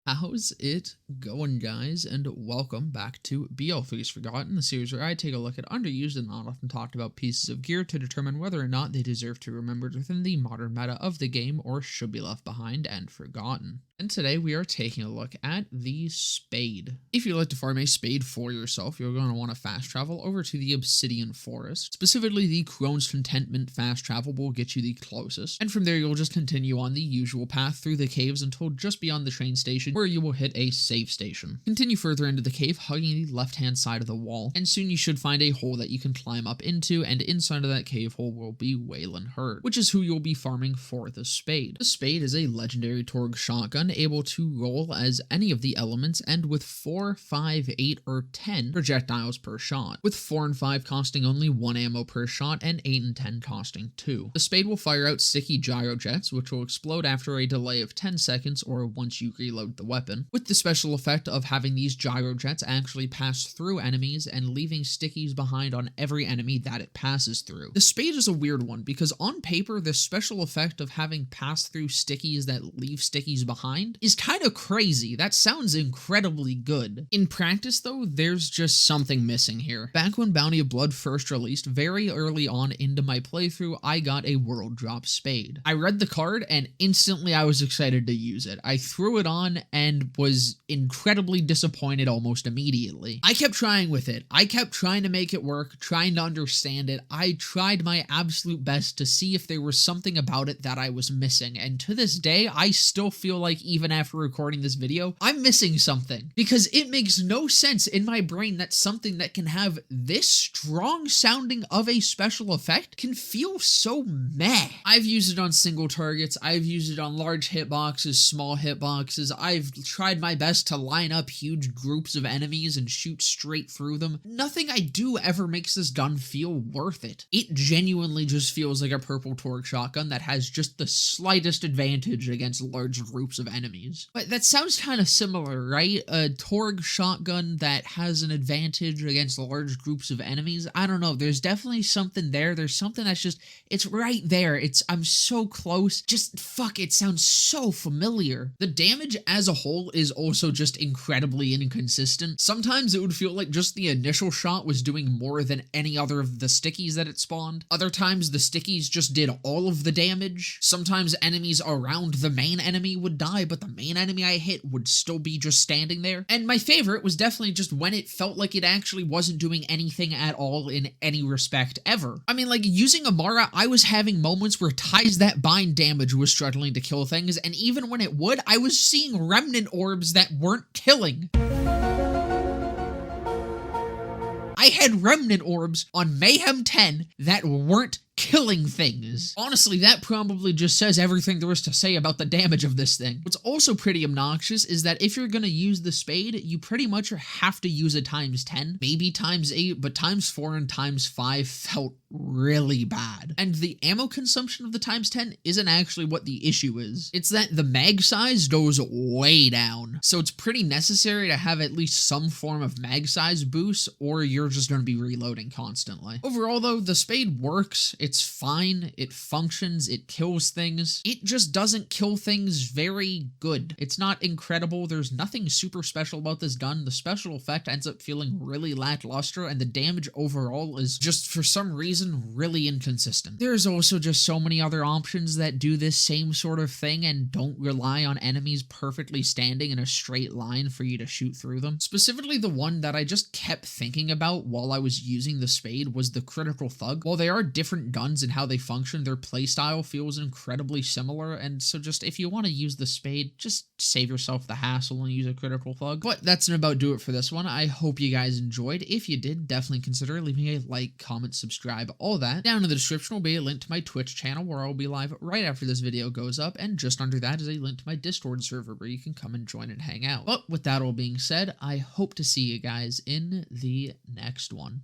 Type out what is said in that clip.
How's it going, guys? And welcome back to BL3's Forgotten, the series where I take a look at underused and not often talked about pieces of gear to determine whether or not they deserve to be remembered within the modern meta of the game or should be left behind and forgotten. And today we are taking a look at the Spade. If you'd like to farm a Spade for yourself, you're going to want to fast travel over to the Obsidian Forest. Specifically, the Crone's Contentment fast travel will get you the closest, and from there you'll just continue on the usual path through the caves until just beyond the train station, where you will hit a save station. Continue further into the cave, hugging the left-hand side of the wall, and soon you should find a hole that you can climb up into, and inside of that cave hole will be Waylon Hurd, which is who you'll be farming for the Spade. The Spade is a legendary Torgue shotgun, able to roll as any of the elements, and with 4, 5, 8, or 10 projectiles per shot, with 4 and 5 costing only 1 ammo per shot, and 8 and 10 costing 2. The Spade will fire out sticky gyrojets, which will explode after a delay of 10 seconds or once you reload the weapon, with the special effect of having these gyrojets actually pass through enemies and leaving stickies behind on every enemy that it passes through. The Spade is a weird one, because on paper, the special effect of having pass-through stickies that leave stickies behind is kind of crazy. That sounds incredibly good. In practice, though, there's just something missing here. Back when Bounty of Blood first released, very early on into my playthrough, I got a World Drop Spade. I read the card, and instantly I was excited to use it. I threw it on and was incredibly disappointed almost immediately. I kept trying with it. I kept trying to make it work, trying to understand it. I tried my absolute best to see if there was something about it that I was missing, and to this day, I still feel like even after recording this video, I'm missing something, because it makes no sense in my brain that something that can have this strong sounding of a special effect can feel so meh. I've used it on single targets, I've used it on large hitboxes, small hitboxes, I've tried my best to line up huge groups of enemies and shoot straight through them. Nothing I do ever makes this gun feel worth it. It genuinely just feels like a purple Torgue shotgun that has just the slightest advantage against large groups of enemies. But that sounds kind of similar, right? A Torgue shotgun that has an advantage against large groups of enemies? I don't know, there's definitely something there. There's something that's just, it's right there. I'm so close. Just, fuck, it sounds so familiar. The damage as a whole is also just incredibly inconsistent. Sometimes it would feel like just the initial shot was doing more than any other of the stickies that it spawned. Other times the stickies just did all of the damage. Sometimes enemies around the main enemy would die, but the main enemy I hit would still be just standing there. And my favorite was definitely just when it felt like it actually wasn't doing anything at all in any respect ever. I mean, like, using Amara, I was having moments where ties that bind damage was struggling to kill things, and even when it would, I was seeing remnant orbs that weren't killing. I had remnant orbs on Mayhem 10 that weren't killing things. Honestly, that probably just says everything there is to say about the damage of this thing. What's also pretty obnoxious is that if you're gonna use the Spade, you pretty much have to use a times 10, maybe times 8, but times 4 and times 5 felt really bad. And the ammo consumption of the times 10 isn't actually what the issue is. It's that the mag size goes way down. So it's pretty necessary to have at least some form of mag size boost, or you're just gonna be reloading constantly. Overall though, the Spade works. It's fine, it functions, it kills things. It just doesn't kill things very good. It's not incredible, there's nothing super special about this gun. The special effect ends up feeling really lackluster, and the damage overall is just, for some reason, really inconsistent. There's also just so many other options that do this same sort of thing and don't rely on enemies perfectly standing in a straight line for you to shoot through them. Specifically, the one that I just kept thinking about while I was using the Spade was the Critical Thug. While they are different guns and how they function, their playstyle feels incredibly similar, and so just if you want to use the Spade, just save yourself the hassle and use a Critical Thug. But that's about do it for this one. I hope you guys enjoyed. If you did, definitely consider leaving a like, comment, subscribe, all that. Down in the description will be a link to my Twitch channel where I'll be live right after this video goes up, and just under that is a link to my Discord server where you can come and join and hang out. But with that all being said, I hope to see you guys in the next one.